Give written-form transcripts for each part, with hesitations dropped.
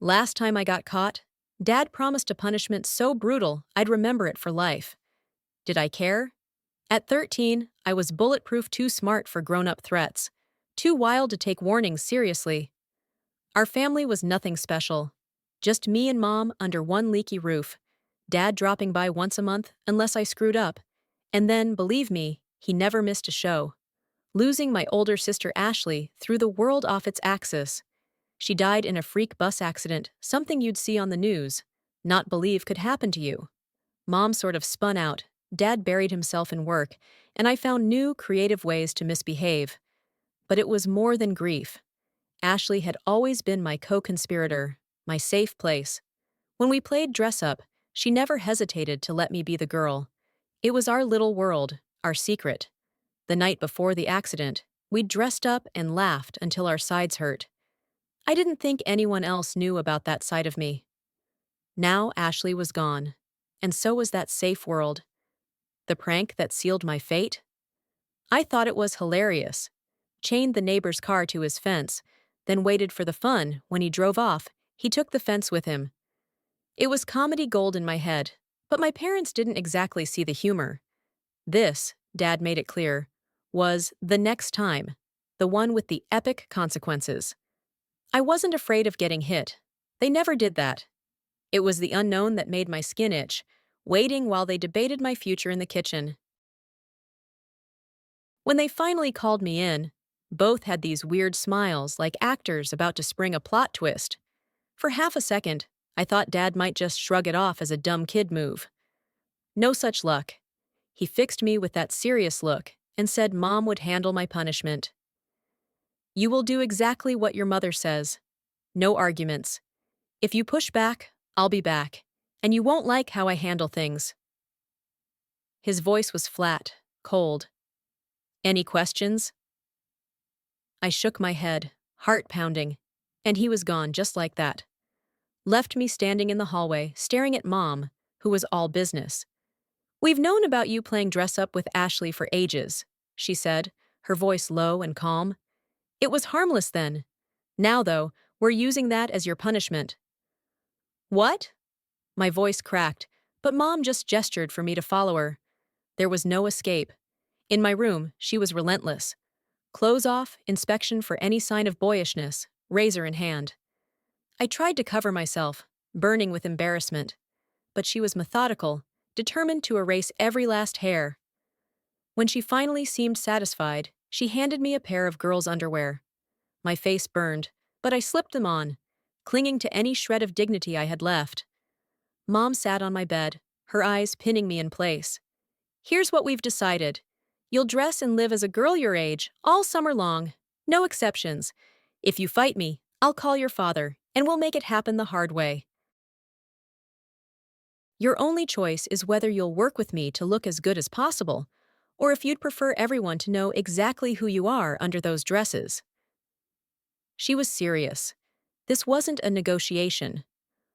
Last time I got caught, Dad promised a punishment so brutal I'd remember it for life. Did I care? At 13, I was bulletproof too smart for grown-up threats, too wild to take warnings seriously. Our family was nothing special. Just me and Mom under one leaky roof, Dad dropping by once a month unless I screwed up. And then, believe me, he never missed a show. Losing my older sister Ashley threw the world off its axis. She died in a freak bus accident, something you'd see on the news, not believe could happen to you. Mom sort of spun out, Dad buried himself in work, and I found new, creative ways to misbehave. But it was more than grief. Ashley had always been my co-conspirator, my safe place. When we played dress-up, she never hesitated to let me be the girl. It was our little world, our secret. The night before the accident, we dressed up and laughed until our sides hurt. I didn't think anyone else knew about that side of me. Now Ashley was gone, and so was that safe world. The prank that sealed my fate? I thought it was hilarious. Chained the neighbor's car to his fence, then waited for the fun. When he drove off, he took the fence with him. It was comedy gold in my head, but my parents didn't exactly see the humor. This, Dad made it clear, was the next time, the one with the epic consequences. I wasn't afraid of getting hit. They never did that. It was the unknown that made my skin itch, waiting while they debated my future in the kitchen. When they finally called me in, both had these weird smiles like actors about to spring a plot twist. For half a second, I thought Dad might just shrug it off as a dumb kid move. No such luck. He fixed me with that serious look and said Mom would handle my punishment. You will do exactly what your mother says. No arguments. If you push back, I'll be back, and you won't like how I handle things. His voice was flat, cold. Any questions? I shook my head, heart pounding, and he was gone just like that. Left me standing in the hallway, staring at Mom, who was all business. We've known about you playing dress-up with Ashley for ages, she said, her voice low and calm. It was harmless then. Now, though, we're using that as your punishment. What? My voice cracked, but Mom just gestured for me to follow her. There was no escape. In my room, she was relentless. Clothes off, inspection for any sign of boyishness, razor in hand. I tried to cover myself, burning with embarrassment. But she was methodical, determined to erase every last hair. When she finally seemed satisfied, she handed me a pair of girls' underwear. My face burned, but I slipped them on, clinging to any shred of dignity I had left. Mom sat on my bed, her eyes pinning me in place. Here's what we've decided. You'll dress and live as a girl your age, all summer long. No exceptions. If you fight me, I'll call your father, and we'll make it happen the hard way. Your only choice is whether you'll work with me to look as good as possible, or if you'd prefer everyone to know exactly who you are under those dresses. She was serious. This wasn't a negotiation.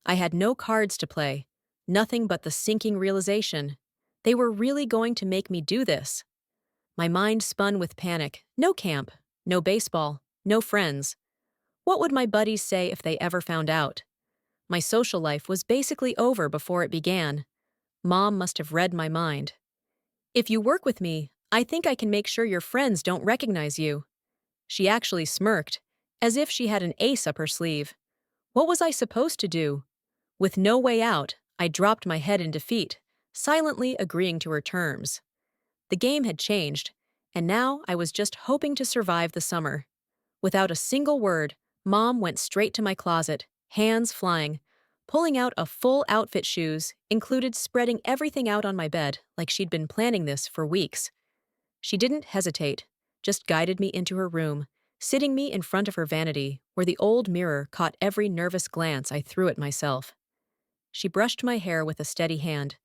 I had no cards to play, nothing but the sinking realization. They were really going to make me do this. My mind spun with panic. No camp, no baseball, no friends. What would my buddies say if they ever found out? My social life was basically over before it began. Mom must have read my mind. If you work with me, I think I can make sure your friends don't recognize you. She actually smirked, as if she had an ace up her sleeve. What was I supposed to do? With no way out, I dropped my head in defeat, silently agreeing to her terms. The game had changed, and now I was just hoping to survive the summer. Without a single word, Mom went straight to my closet, hands flying. Pulling out a full outfit shoes included spreading everything out on my bed like she'd been planning this for weeks. She didn't hesitate, just guided me into her room, sitting me in front of her vanity where the old mirror caught every nervous glance I threw at myself. She brushed my hair with a steady hand,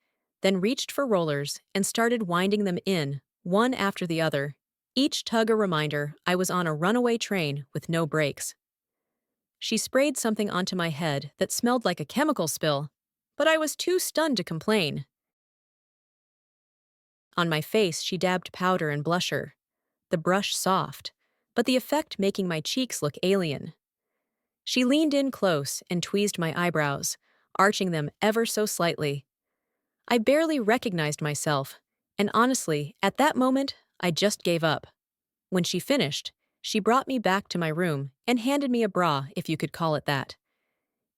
then reached for rollers and started winding them in, one after the other, each tug a reminder I was on a runaway train with no brakes. She sprayed something onto my head that smelled like a chemical spill, but I was too stunned to complain. On my face, she dabbed powder and blusher, the brush soft, but the effect making my cheeks look alien. She leaned in close and tweezed my eyebrows, arching them ever so slightly. I barely recognized myself, and honestly, at that moment, I just gave up. When she finished, she brought me back to my room and handed me a bra, if you could call it that.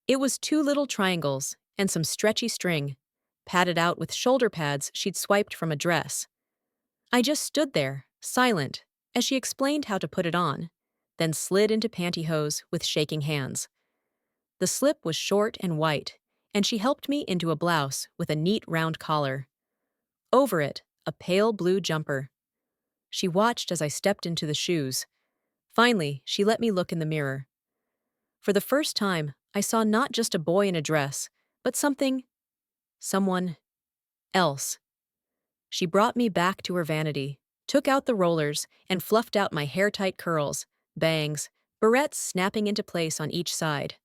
It was two little triangles and some stretchy string, padded out with shoulder pads she'd swiped from a dress. I just stood there, silent, as she explained how to put it on, then slid into pantyhose with shaking hands. The slip was short and white, and she helped me into a blouse with a neat round collar. Over it, a pale blue jumper. She watched as I stepped into the shoes. Finally, she let me look in the mirror. For the first time, I saw not just a boy in a dress, but someone else. She brought me back to her vanity, took out the rollers, and fluffed out my hair-tight curls, bangs, barrettes snapping into place on each side.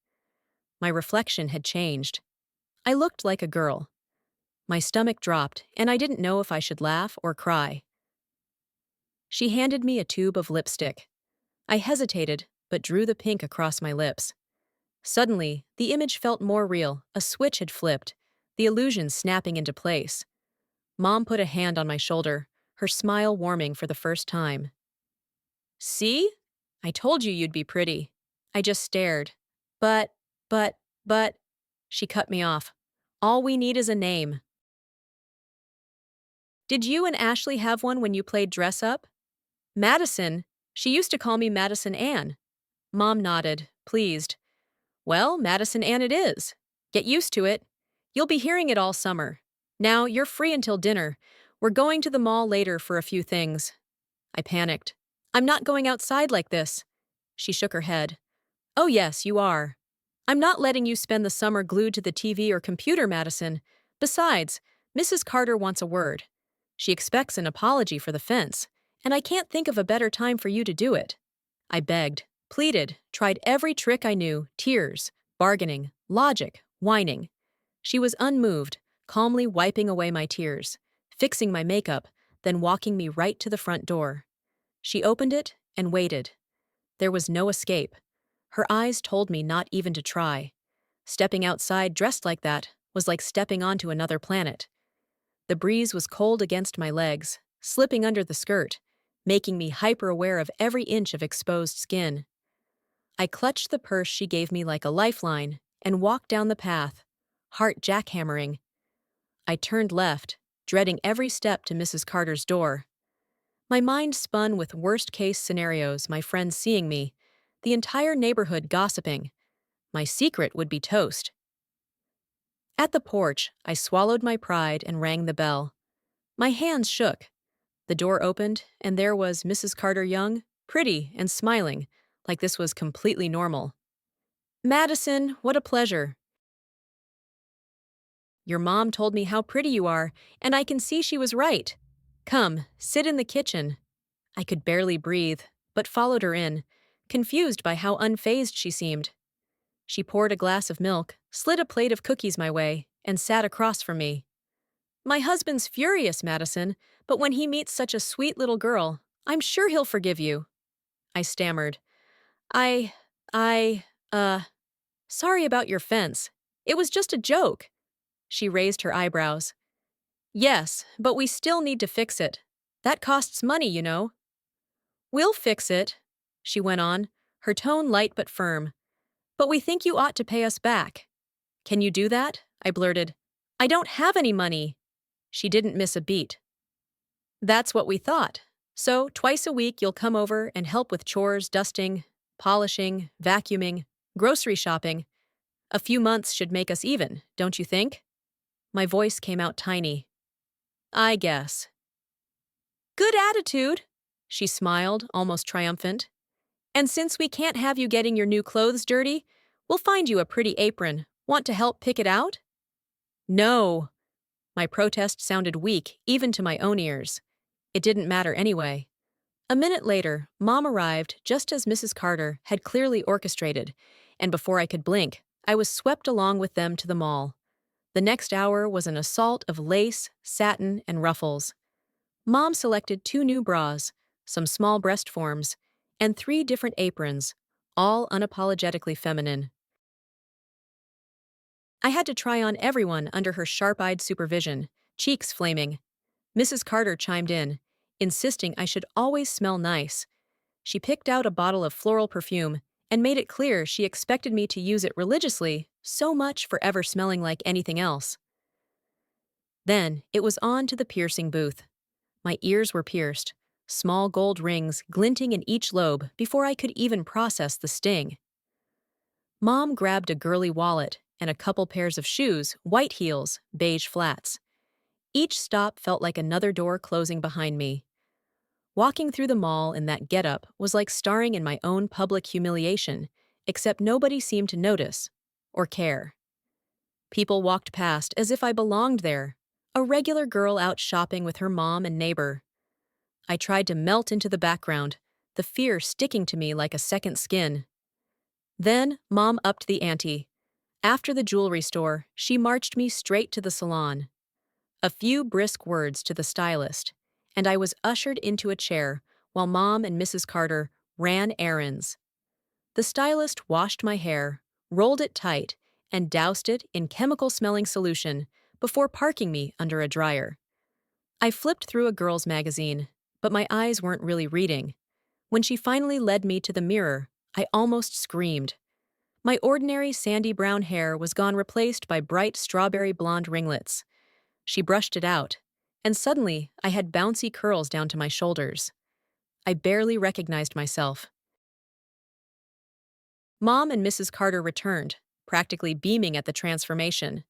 My reflection had changed. I looked like a girl. My stomach dropped, and I didn't know if I should laugh or cry. She handed me a tube of lipstick. I hesitated, but drew the pink across my lips. Suddenly, the image felt more real. A switch had flipped, the illusion snapping into place. Mom put a hand on my shoulder, her smile warming for the first time. "See? I told you you'd be pretty." I just stared. But, but, she cut me off. "All we need is a name." "Did you and Ashley have one when you played dress up?" "Madison. She used to call me Madison Ann." Mom nodded, pleased. "Well, Madison Ann it is. Get used to it. You'll be hearing it all summer. Now, you're free until dinner. We're going to the mall later for a few things." I panicked. "I'm not going outside like this." She shook her head. "Oh yes, you are. I'm not letting you spend the summer glued to the TV or computer, Madison. Besides, Mrs. Carter wants a word. She expects an apology for the fence, and I can't think of a better time for you to do it." I begged, pleaded, tried every trick I knew, tears, bargaining, logic, whining. She was unmoved, calmly wiping away my tears, fixing my makeup, then walking me right to the front door. She opened it and waited. There was no escape. Her eyes told me not even to try. Stepping outside dressed like that was like stepping onto another planet. The breeze was cold against my legs, slipping under the skirt, making me hyper-aware of every inch of exposed skin. I clutched the purse she gave me like a lifeline and walked down the path, heart jackhammering. I turned left, dreading every step to Mrs. Carter's door. My mind spun with worst-case scenarios, my friends seeing me, the entire neighborhood gossiping. My secret would be toast. At the porch, I swallowed my pride and rang the bell. My hands shook. The door opened, and there was Mrs. Carter Young, pretty and smiling, like this was completely normal. "Madison, what a pleasure. Your mom told me how pretty you are, and I can see she was right. Come, sit in the kitchen." I could barely breathe, but followed her in, confused by how unfazed she seemed. She poured a glass of milk, slid a plate of cookies my way, and sat across from me. "My husband's furious, Madison, but when he meets such a sweet little girl, I'm sure he'll forgive you." I stammered. I, I, uh, sorry about your fence. It was just a joke." She raised her eyebrows. "Yes, but we still need to fix it. That costs money, you know." "We'll fix it," she went on, her tone light but firm. "But we think you ought to pay us back." "Can you do that?" I blurted. "I don't have any money." She didn't miss a beat. "That's what we thought. So, twice a week you'll come over and help with chores, dusting, polishing, vacuuming, grocery shopping. A few months should make us even, don't you think?" My voice came out tiny. "I guess." "Good attitude," she smiled, almost triumphant. "And since we can't have you getting your new clothes dirty, we'll find you a pretty apron. Want to help pick it out?" "No." My protest sounded weak, even to my own ears. It didn't matter anyway. A minute later, Mom arrived just as Mrs. Carter had clearly orchestrated, and before I could blink, I was swept along with them to the mall. The next hour was an assault of lace, satin, and ruffles. Mom selected 2 new bras, some small breast forms, and 3 different aprons, all unapologetically feminine. I had to try on everyone under her sharp-eyed supervision, cheeks flaming. Mrs. Carter chimed in, insisting I should always smell nice. She picked out a bottle of floral perfume and made it clear she expected me to use it religiously, so much for ever smelling like anything else. Then it was on to the piercing booth. My ears were pierced, small gold rings glinting in each lobe before I could even process the sting. Mom grabbed a girly wallet and a couple pairs of shoes, white heels, beige flats. Each stop felt like another door closing behind me. Walking through the mall in that getup was like starring in my own public humiliation, except nobody seemed to notice or care. People walked past as if I belonged there, a regular girl out shopping with her mom and neighbor. I tried to melt into the background, the fear sticking to me like a second skin. Then, Mom upped the ante. After the jewelry store, she marched me straight to the salon. A few brisk words to the stylist, and I was ushered into a chair while Mom and Mrs. Carter ran errands. The stylist washed my hair, rolled it tight, and doused it in chemical-smelling solution before parking me under a dryer. I flipped through a girl's magazine, but my eyes weren't really reading. When she finally led me to the mirror, I almost screamed. My ordinary sandy brown hair was gone, replaced by bright strawberry blonde ringlets. She brushed it out, and suddenly I had bouncy curls down to my shoulders. I barely recognized myself. Mom and Mrs. Carter returned, practically beaming at the transformation.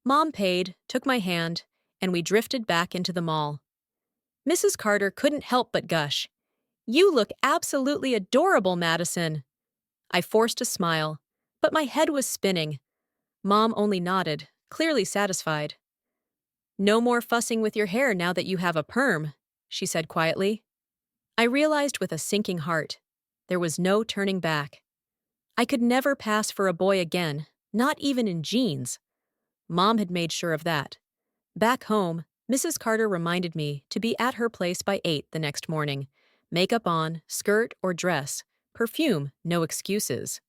Mom paid, took my hand, and we drifted back into the mall. Mrs. Carter couldn't help but gush. "You look absolutely adorable, Madison." I forced a smile, but my head was spinning. Mom only nodded, clearly satisfied. "No more fussing with your hair now that you have a perm," she said quietly. I realized with a sinking heart, there was no turning back. I could never pass for a boy again, not even in jeans. Mom had made sure of that. Back home, Mrs. Carter reminded me to be at her place by 8 the next morning. Makeup on, skirt or dress, perfume, no excuses.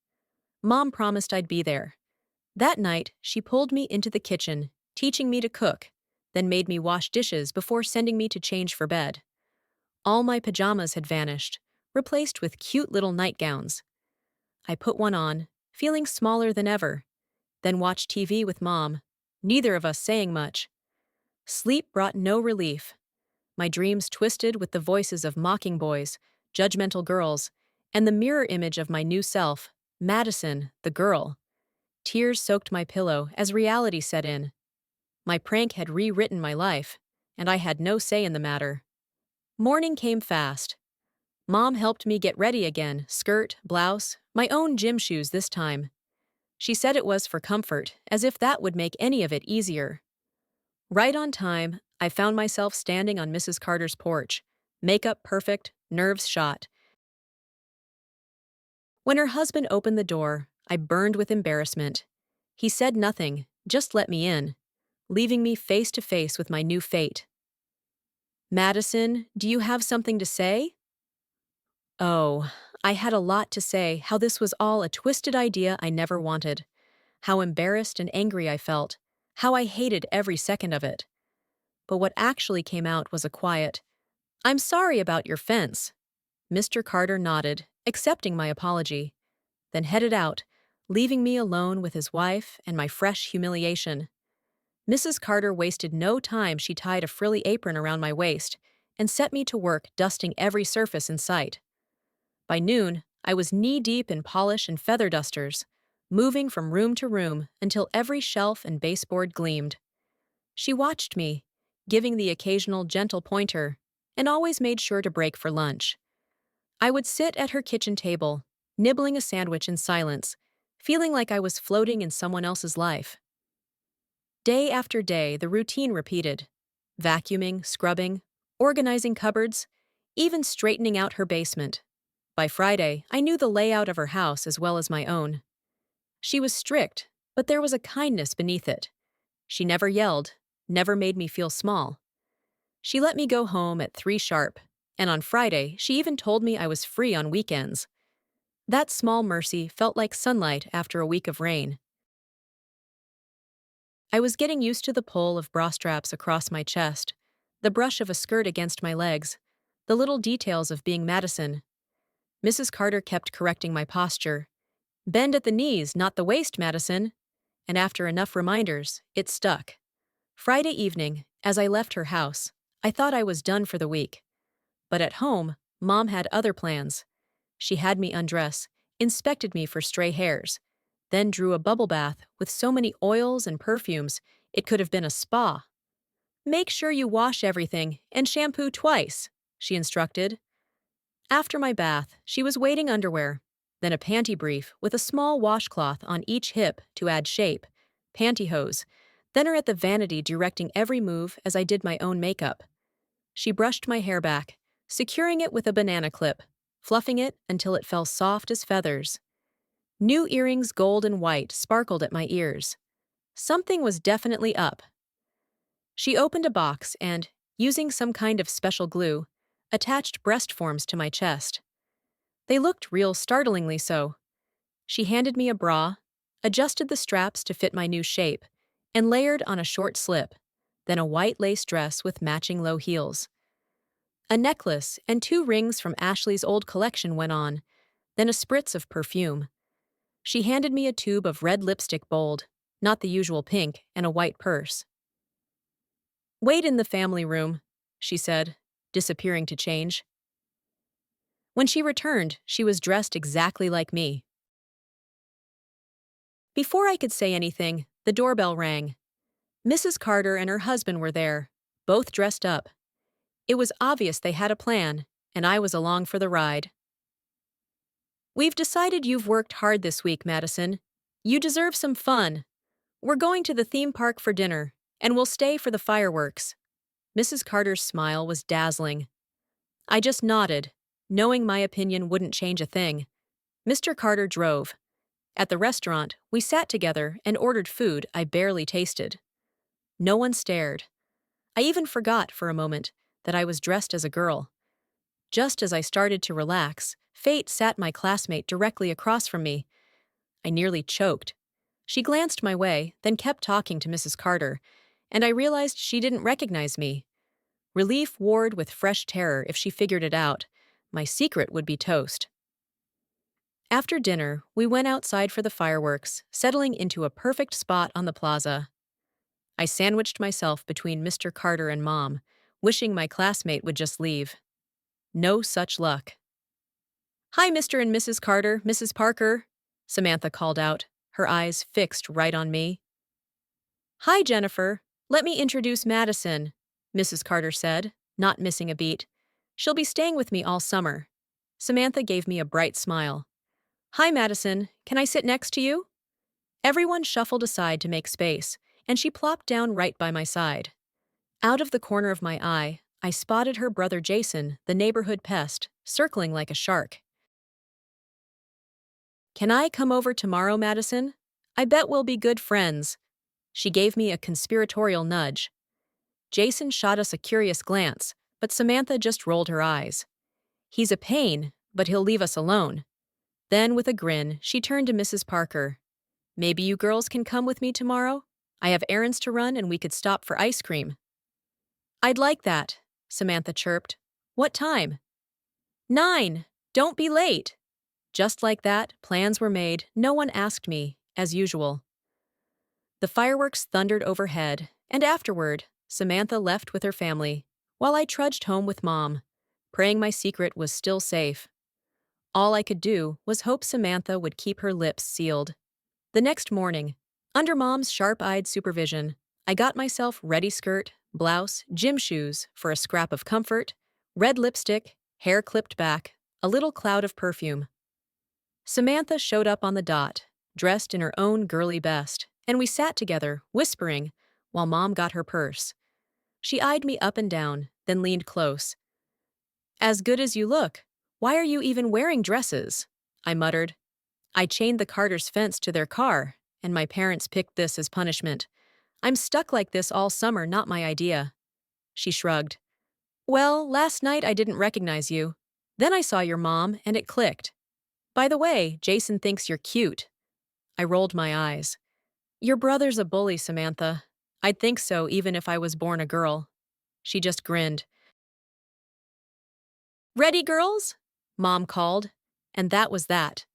Mom promised I'd be there. That night, she pulled me into the kitchen, teaching me to cook, then made me wash dishes before sending me to change for bed. All my pajamas had vanished, replaced with cute little nightgowns. I put one on, feeling smaller than ever, then watched TV with Mom, neither of us saying much. Sleep brought no relief. My dreams twisted with the voices of mocking boys, judgmental girls, and the mirror image of my new self, Madison, the girl. Tears soaked my pillow as reality set in. My prank had rewritten my life, and I had no say in the matter. Morning came fast. Mom helped me get ready again, skirt, blouse, my own gym shoes this time. She said it was for comfort, as if that would make any of it easier. Right on time, I found myself standing on Mrs. Carter's porch, makeup perfect, nerves shot. When her husband opened the door, I burned with embarrassment. He said nothing, just let me in, leaving me face to face with my new fate. "Madison, do you have something to say?" Oh, I had a lot to say, how this was all a twisted idea I never wanted, how embarrassed and angry I felt, how I hated every second of it. But what actually came out was a quiet, "I'm sorry about your fence." Mr. Carter nodded, accepting my apology, then headed out, leaving me alone with his wife and my fresh humiliation. Mrs. Carter wasted no time. She tied a frilly apron around my waist and set me to work dusting every surface in sight. By noon, I was knee-deep in polish and feather dusters, moving from room to room until every shelf and baseboard gleamed. She watched me, giving the occasional gentle pointer, and always made sure to break for lunch. I would sit at her kitchen table, nibbling a sandwich in silence, feeling like I was floating in someone else's life. Day after day, the routine repeated. Vacuuming, scrubbing, organizing cupboards, even straightening out her basement. By Friday, I knew the layout of her house as well as my own. She was strict, but there was a kindness beneath it. She never yelled, never made me feel small. She let me go home at 3 sharp, and on Friday, she even told me I was free on weekends. That small mercy felt like sunlight after a week of rain. I was getting used to the pull of bra straps across my chest, the brush of a skirt against my legs, the little details of being Madison. Mrs. Carter kept correcting my posture. Bend at the knees, not the waist, Madison. And after enough reminders, it stuck. Friday evening, as I left her house, I thought I was done for the week. But at home, Mom had other plans. She had me undress, inspected me for stray hairs, then drew a bubble bath with so many oils and perfumes it could have been a spa. Make sure you wash everything and shampoo twice, she instructed. After my bath, she was waiting underwear, then a panty brief with a small washcloth on each hip to add shape, pantyhose, then her at the vanity directing every move as I did my own makeup. She brushed my hair back, securing it with a banana clip, fluffing it until it fell soft as feathers. New earrings, gold and white, sparkled at my ears. Something was definitely up. She opened a box and, using some kind of special glue, attached breast forms to my chest. They looked real, startlingly so. She handed me a bra, adjusted the straps to fit my new shape, and layered on a short slip, then a white lace dress with matching low heels. A necklace and 2 rings from Ashley's old collection went on, then a spritz of perfume. She handed me a tube of red lipstick, bold, not the usual pink, and a white purse. Wait in the family room, she said, disappearing to change. When she returned, she was dressed exactly like me. Before I could say anything, the doorbell rang. Mrs. Carter and her husband were there, both dressed up. It was obvious they had a plan, and I was along for the ride. We've decided you've worked hard this week, Madison. You deserve some fun. We're going to the theme park for dinner, and we'll stay for the fireworks. Mrs. Carter's smile was dazzling. I just nodded, knowing my opinion wouldn't change a thing. Mr. Carter drove. At the restaurant, we sat together and ordered food I barely tasted. No one stared. I even forgot for a moment that I was dressed as a girl. Just as I started to relax, fate sat my classmate directly across from me. I nearly choked. She glanced my way, then kept talking to Mrs. Carter, and I realized she didn't recognize me. Relief warred with fresh terror if she figured it out. My secret would be toast. After dinner, we went outside for the fireworks, settling into a perfect spot on the plaza. I sandwiched myself between Mr. Carter and Mom, wishing my classmate would just leave. No such luck. Hi, Mr. and Mrs. Carter, Mrs. Parker, Samantha called out, her eyes fixed right on me. Hi, Jennifer. Let me introduce Madison, Mrs. Carter said, not missing a beat. She'll be staying with me all summer. Samantha gave me a bright smile. Hi, Madison. Can I sit next to you? Everyone shuffled aside to make space, and she plopped down right by my side. Out of the corner of my eye, I spotted her brother Jason, the neighborhood pest, circling like a shark. Can I come over tomorrow, Madison? I bet we'll be good friends. She gave me a conspiratorial nudge. Jason shot us a curious glance, but Samantha just rolled her eyes. He's a pain, but he'll leave us alone. Then, with a grin, she turned to Mrs. Parker. Maybe you girls can come with me tomorrow? I have errands to run and we could stop for ice cream. I'd like that, Samantha chirped. What time? 9. Don't be late. Just like that, plans were made. No one asked me, as usual. The fireworks thundered overhead, and afterward, Samantha left with her family, while I trudged home with Mom, praying my secret was still safe. All I could do was hope Samantha would keep her lips sealed. The next morning, under Mom's sharp-eyed supervision, I got myself ready skirt, blouse, gym shoes for a scrap of comfort, red lipstick, hair clipped back, a little cloud of perfume. Samantha showed up on the dot, dressed in her own girly best, and we sat together, whispering, while Mom got her purse. She eyed me up and down, then leaned close. As good as you look. Why are you even wearing dresses? I muttered. I chained the Carters' fence to their car, and my parents picked this as punishment. I'm stuck like this all summer, not my idea. She shrugged. Well, last night I didn't recognize you. Then I saw your mom, and it clicked. By the way, Jason thinks you're cute. I rolled my eyes. Your brother's a bully, Samantha. I'd think so even if I was born a girl. She just grinned. Ready, girls? Mom called. And that was that.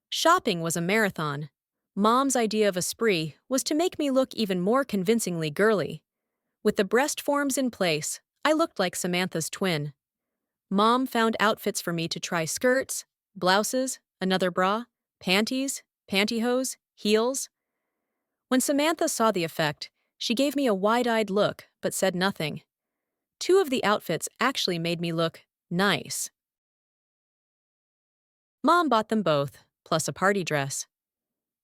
Shopping was a marathon. Mom's idea of a spree was to make me look even more convincingly girly. With the breast forms in place, I looked like Samantha's twin. Mom found outfits for me to try: skirts, blouses, another bra, panties, pantyhose, heels. When Samantha saw the effect, she gave me a wide-eyed look but said nothing. Two of the outfits actually made me look nice. Mom bought them both, plus a party dress.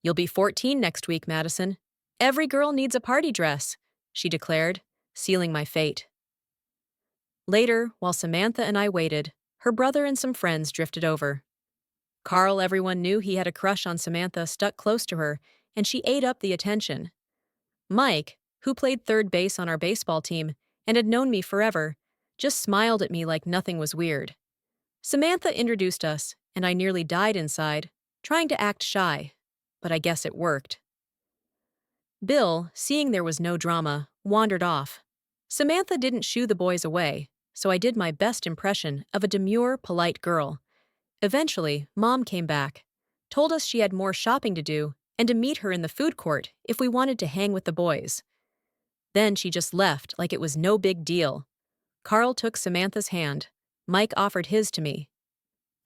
You'll be 14 next week, Madison. Every girl needs a party dress, she declared, sealing my fate. Later, while Samantha and I waited, her brother and some friends drifted over. Carl, everyone knew he had a crush on Samantha, stuck close to her, and she ate up the attention. Mike, who played third base on our baseball team and had known me forever, just smiled at me like nothing was weird. Samantha introduced us, and I nearly died inside, trying to act shy, but I guess it worked. Bill, seeing there was no drama, wandered off. Samantha didn't shoo the boys away, so I did my best impression of a demure, polite girl. Eventually, Mom came back, told us she had more shopping to do, and to meet her in the food court if we wanted to hang with the boys. Then she just left like it was no big deal. Carl took Samantha's hand. Mike offered his to me.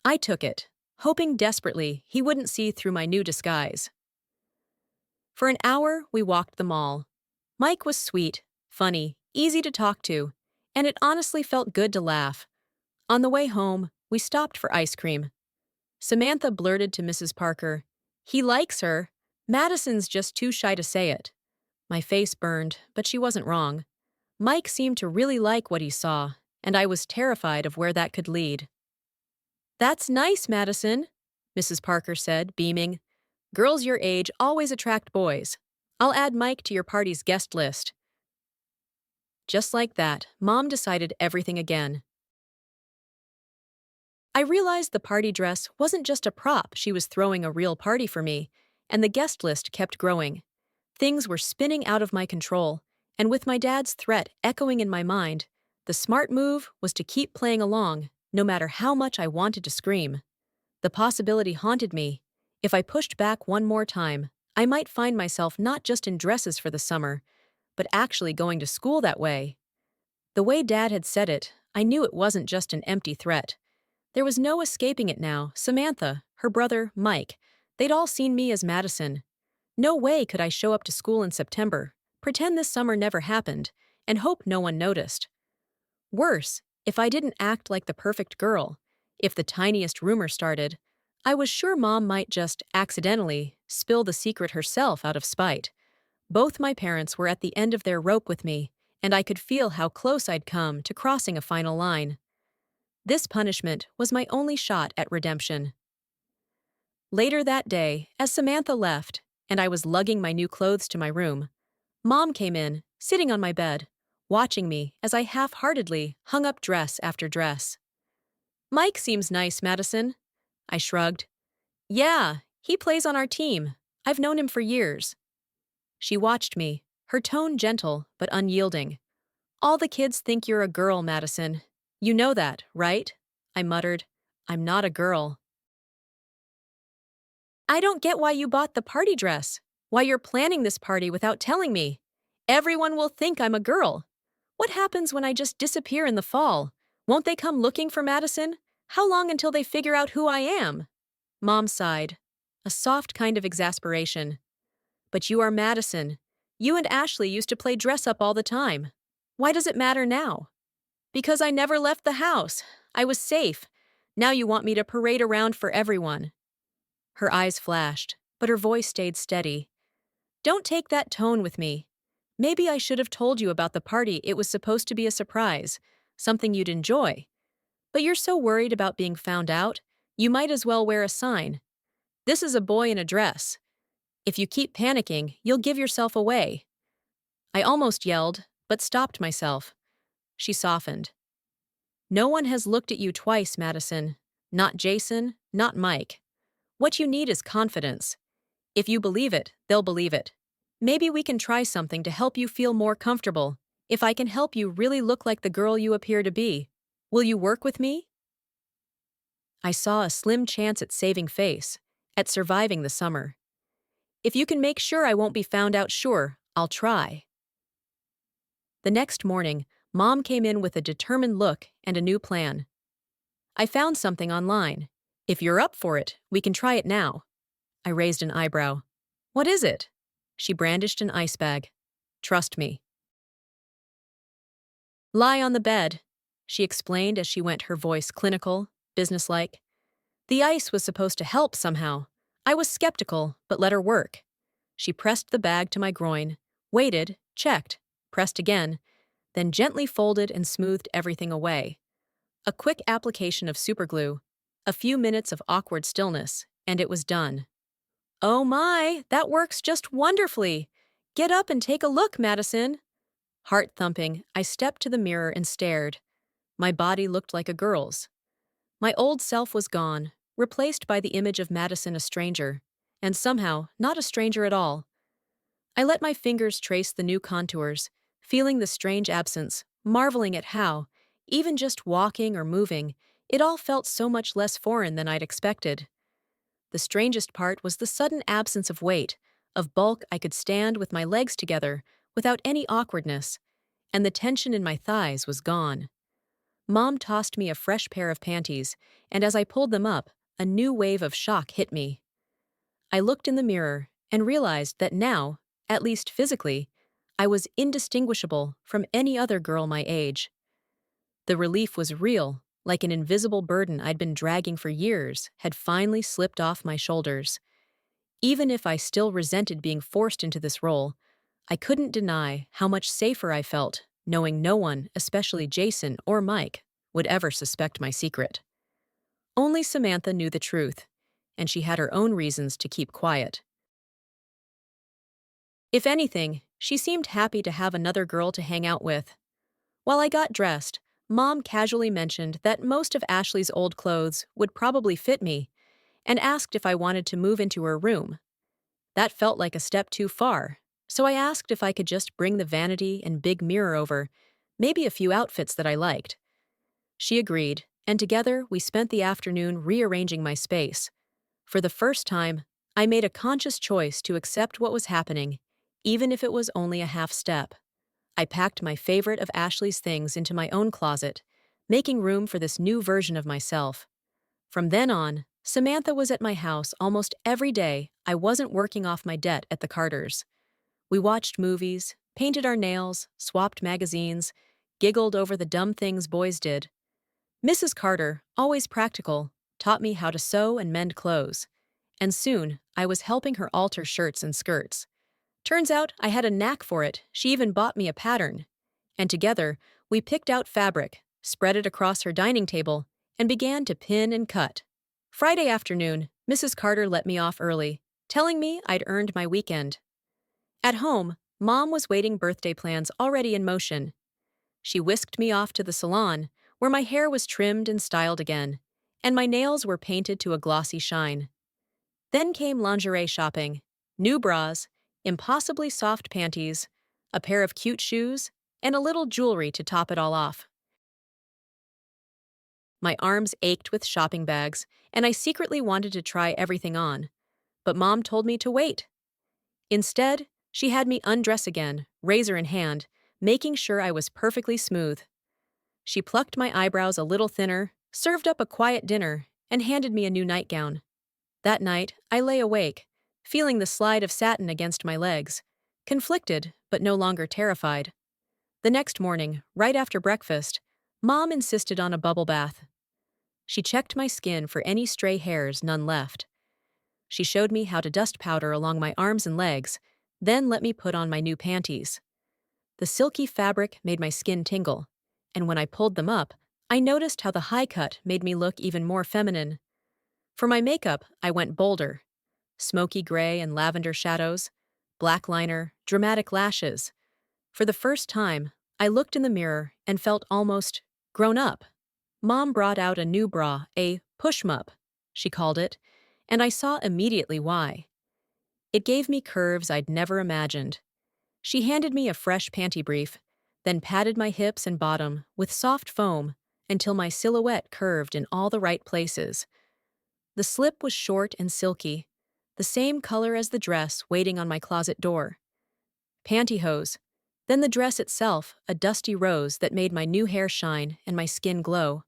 I took it, hoping desperately he wouldn't see through my new disguise. For an hour, we walked the mall. Mike was sweet, funny, easy to talk to, and it honestly felt good to laugh. On the way home, we stopped for ice cream. Samantha blurted to Mrs. Parker, "He likes her. Madison's just too shy to say it." My face burned, but she wasn't wrong. Mike seemed to really like what he saw, and I was terrified of where that could lead. "That's nice, Madison," Mrs. Parker said, beaming. "Girls your age always attract boys. I'll add Mike to your party's guest list." Just like that, Mom decided everything again. I realized the party dress wasn't just a prop, she was throwing a real party for me, and the guest list kept growing. Things were spinning out of my control, and with my dad's threat echoing in my mind, the smart move was to keep playing along, no matter how much I wanted to scream. The possibility haunted me. If I pushed back one more time, I might find myself not just in dresses for the summer, but actually going to school that way. The way Dad had said it, I knew it wasn't just an empty threat. There was no escaping it now. Samantha, her brother, Mike, they'd all seen me as Madison. No way could I show up to school in September, pretend this summer never happened, and hope no one noticed. Worse, if I didn't act like the perfect girl, if the tiniest rumor started, I was sure Mom might just accidentally spill the secret herself out of spite. Both my parents were at the end of their rope with me, and I could feel how close I'd come to crossing a final line. This punishment was my only shot at redemption. Later that day, as Samantha left, and I was lugging my new clothes to my room, Mom came in, sitting on my bed, watching me as I half-heartedly hung up dress after dress. "Mike seems nice, Madison." I shrugged. "Yeah, he plays on our team. I've known him for years." She watched me, her tone gentle but unyielding. "All the kids think you're a girl, Madison. You know that, right?" I muttered. "I'm not a girl." "I don't get why you bought the party dress, why you're planning this party without telling me. Everyone will think I'm a girl. What happens when I just disappear in the fall? Won't they come looking for Madison? How long until they figure out who I am?" Mom sighed, a soft kind of exasperation. "But you are Madison. You and Ashley used to play dress-up all the time. Why does it matter now?" "Because I never left the house. I was safe. Now you want me to parade around for everyone." Her eyes flashed, but her voice stayed steady. "Don't take that tone with me. Maybe I should have told you about the party. It was supposed to be a surprise, something you'd enjoy. But you're so worried about being found out, you might as well wear a sign. This is a boy in a dress. If you keep panicking, you'll give yourself away." I almost yelled, but stopped myself. She softened. "No one has looked at you twice, Madison. Not Jason, not Mike. What you need is confidence. If you believe it, they'll believe it. Maybe we can try something to help you feel more comfortable. If I can help you really look like the girl you appear to be, will you work with me? I saw a slim chance at saving face, at surviving the summer. If you can make sure I won't be found out, sure, I'll try. The next morning, Mom came in with a determined look and a new plan. I found something online. If you're up for it, we can try it now. I raised an eyebrow. What is it? She brandished an ice bag. Trust me. Lie on the bed, she explained as she went, her voice clinical, businesslike. The ice was supposed to help somehow. I was skeptical, but let her work. She pressed the bag to my groin, waited, checked, pressed again, then gently folded and smoothed everything away. A quick application of superglue, a few minutes of awkward stillness, and it was done. Oh my, that works just wonderfully. Get up and take a look, Madison. Heart thumping, I stepped to the mirror and stared. My body looked like a girl's. My old self was gone, replaced by the image of Madison, a stranger, and somehow not a stranger at all. I let my fingers trace the new contours, feeling the strange absence, marveling at how, even just walking or moving, it all felt so much less foreign than I'd expected. The strangest part was the sudden absence of weight, of bulk. I could stand with my legs together without any awkwardness, and the tension in my thighs was gone. Mom tossed me a fresh pair of panties, and as I pulled them up, a new wave of shock hit me. I looked in the mirror and realized that now, at least physically, I was indistinguishable from any other girl my age. The relief was real, like an invisible burden I'd been dragging for years had finally slipped off my shoulders. Even if I still resented being forced into this role, I couldn't deny how much safer I felt, knowing no one, especially Jason or Mike, would ever suspect my secret. Only Samantha knew the truth, and she had her own reasons to keep quiet. If anything, she seemed happy to have another girl to hang out with. While I got dressed, Mom casually mentioned that most of Ashley's old clothes would probably fit me, and asked if I wanted to move into her room. That felt like a step too far, so I asked if I could just bring the vanity and big mirror over, maybe a few outfits that I liked. She agreed, and together we spent the afternoon rearranging my space. For the first time, I made a conscious choice to accept what was happening, even if it was only a half step. I packed my favorite of Ashley's things into my own closet, making room for this new version of myself. From then on, Samantha was at my house almost every day. I wasn't working off my debt at the Carters. We watched movies, painted our nails, swapped magazines, giggled over the dumb things boys did. Mrs. Carter, always practical, taught me how to sew and mend clothes, and soon I was helping her alter shirts and skirts. Turns out I had a knack for it. She even bought me a pattern. And together, we picked out fabric, spread it across her dining table, and began to pin and cut. Friday afternoon, Mrs. Carter let me off early, telling me I'd earned my weekend. At home, Mom was waiting, birthday plans already in motion. She whisked me off to the salon, where my hair was trimmed and styled again, and my nails were painted to a glossy shine. Then came lingerie shopping, new bras, impossibly soft panties, a pair of cute shoes, and a little jewelry to top it all off. My arms ached with shopping bags, and I secretly wanted to try everything on. But Mom told me to wait. Instead, she had me undress again, razor in hand, making sure I was perfectly smooth. She plucked my eyebrows a little thinner, served up a quiet dinner, and handed me a new nightgown. That night, I lay awake, feeling the slide of satin against my legs, conflicted but no longer terrified. The next morning, right after breakfast, Mom insisted on a bubble bath. She checked my skin for any stray hairs, none left. She showed me how to dust powder along my arms and legs, then let me put on my new panties. The silky fabric made my skin tingle, and when I pulled them up, I noticed how the high cut made me look even more feminine. For my makeup, I went bolder. Smoky gray and lavender shadows, black liner, dramatic lashes. For the first time, I looked in the mirror and felt almost grown up. Mom brought out a new bra, a push-up, she called it, and I saw immediately why. It gave me curves I'd never imagined. She handed me a fresh panty brief, then patted my hips and bottom with soft foam until my silhouette curved in all the right places. The slip was short and silky, the same color as the dress waiting on my closet door. Pantyhose, then the dress itself, a dusty rose that made my new hair shine and my skin glow.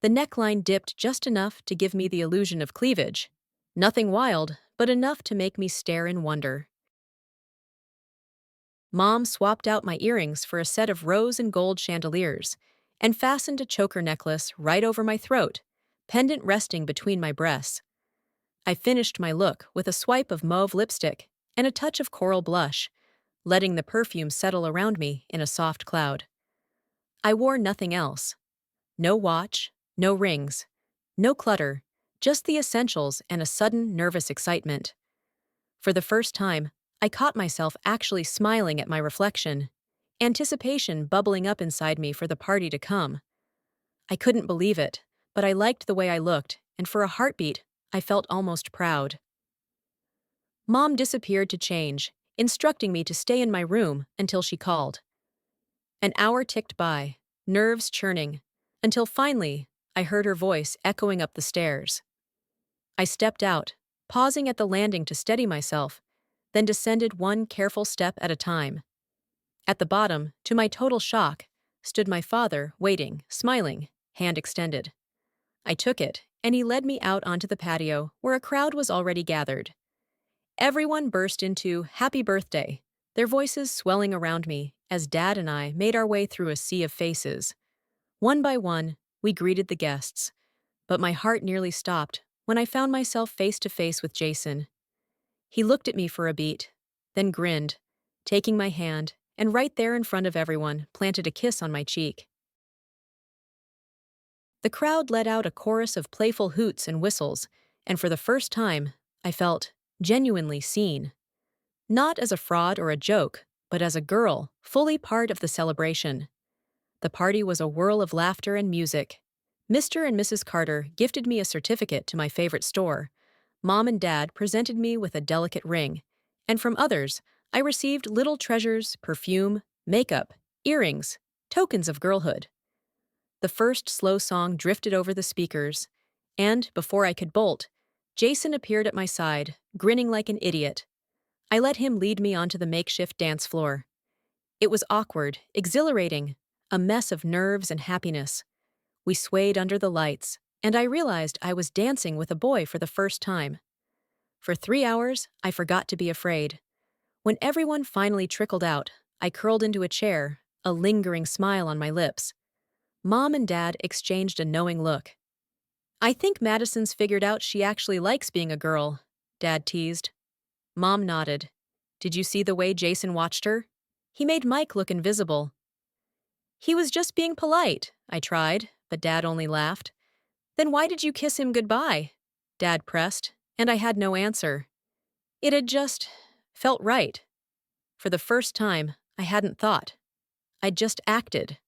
The neckline dipped just enough to give me the illusion of cleavage. Nothing wild, but enough to make me stare in wonder. Mom swapped out my earrings for a set of rose and gold chandeliers and fastened a choker necklace right over my throat, pendant resting between my breasts. I finished my look with a swipe of mauve lipstick and a touch of coral blush, letting the perfume settle around me in a soft cloud. I wore nothing else. No watch, no rings, no clutter, just the essentials and a sudden nervous excitement. For the first time, I caught myself actually smiling at my reflection, anticipation bubbling up inside me for the party to come. I couldn't believe it, but I liked the way I looked, and for a heartbeat, I felt almost proud. Mom disappeared to change, instructing me to stay in my room until she called. An hour ticked by, nerves churning, until finally, I heard her voice echoing up the stairs. I stepped out, pausing at the landing to steady myself, then descended one careful step at a time. At the bottom, to my total shock, stood my father, waiting, smiling, hand extended. I took it, and he led me out onto the patio where a crowd was already gathered. Everyone burst into "Happy Birthday," their voices swelling around me as Dad and I made our way through a sea of faces. One by one, we greeted the guests, but my heart nearly stopped when I found myself face to face with Jason. He looked at me for a beat, then grinned, taking my hand, and right there in front of everyone planted a kiss on my cheek. The crowd let out a chorus of playful hoots and whistles, and for the first time, I felt genuinely seen. Not as a fraud or a joke, but as a girl, fully part of the celebration. The party was a whirl of laughter and music. Mr. and Mrs. Carter gifted me a certificate to my favorite store. Mom and Dad presented me with a delicate ring, and from others, I received little treasures, perfume, makeup, earrings, tokens of girlhood. The first slow song drifted over the speakers, and, before I could bolt, Jason appeared at my side, grinning like an idiot. I let him lead me onto the makeshift dance floor. It was awkward, exhilarating, a mess of nerves and happiness. We swayed under the lights, and I realized I was dancing with a boy for the first time. For 3 hours, I forgot to be afraid. When everyone finally trickled out, I curled into a chair, a lingering smile on my lips. Mom and Dad exchanged a knowing look. "I think Madison's figured out she actually likes being a girl," Dad teased. Mom nodded. "Did you see the way Jason watched her? He made Mike look invisible." "He was just being polite," I tried, but Dad only laughed. "Then why did you kiss him goodbye?" Dad pressed, and I had no answer. It had just felt right. For the first time, I hadn't thought. I'd just acted.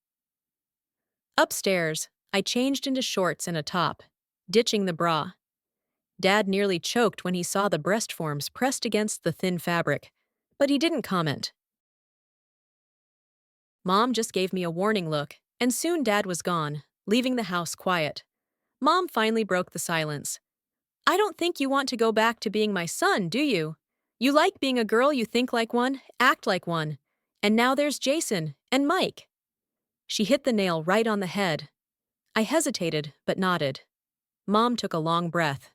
Upstairs, I changed into shorts and a top, ditching the bra. Dad nearly choked when he saw the breast forms pressed against the thin fabric, but he didn't comment. Mom just gave me a warning look, and soon Dad was gone, leaving the house quiet. Mom finally broke the silence. "I don't think you want to go back to being my son, do you? You like being a girl, you think like one, act like one. And now there's Jason and Mike." She hit the nail right on the head. I hesitated, but nodded. Mom took a long breath.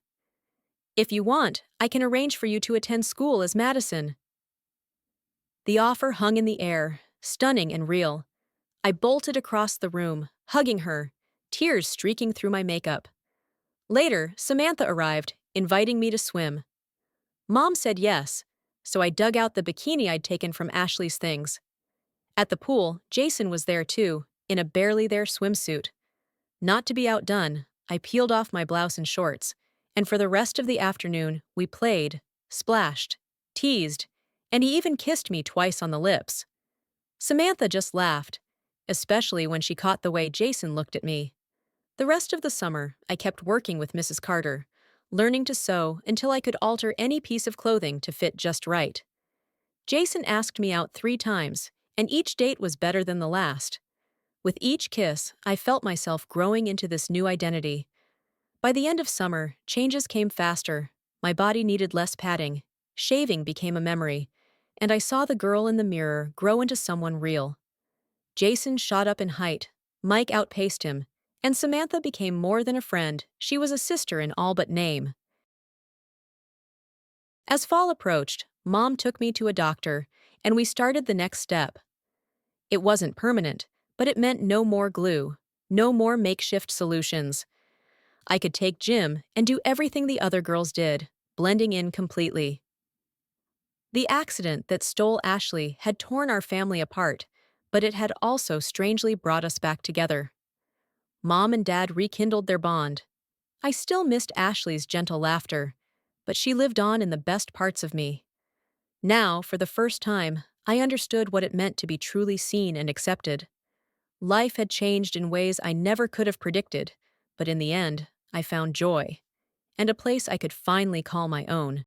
"If you want, I can arrange for you to attend school as Madison." The offer hung in the air, stunning and real. I bolted across the room, hugging her, tears streaking through my makeup. Later, Samantha arrived, inviting me to swim. Mom said yes, so I dug out the bikini I'd taken from Ashley's things. At the pool, Jason was there too, in a barely there swimsuit. Not to be outdone, I peeled off my blouse and shorts, and for the rest of the afternoon, we played, splashed, teased, and he even kissed me twice on the lips. Samantha just laughed, especially when she caught the way Jason looked at me. The rest of the summer, I kept working with Mrs. Carter, learning to sew until I could alter any piece of clothing to fit just right. Jason asked me out 3 times, and each date was better than the last. With each kiss, I felt myself growing into this new identity. By the end of summer, changes came faster. My body needed less padding. Shaving became a memory. And I saw the girl in the mirror grow into someone real. Jason shot up in height. Mike outpaced him. And Samantha became more than a friend. She was a sister in all but name. As fall approached, Mom took me to a doctor, and we started the next step. It wasn't permanent, but it meant no more glue, no more makeshift solutions. I could take Jim and do everything the other girls did, blending in completely. The accident that stole Ashley had torn our family apart, but it had also strangely brought us back together. Mom and Dad rekindled their bond. I still missed Ashley's gentle laughter, but she lived on in the best parts of me. Now, for the first time, I understood what it meant to be truly seen and accepted. Life had changed in ways I never could have predicted, but in the end, I found joy, and a place I could finally call my own.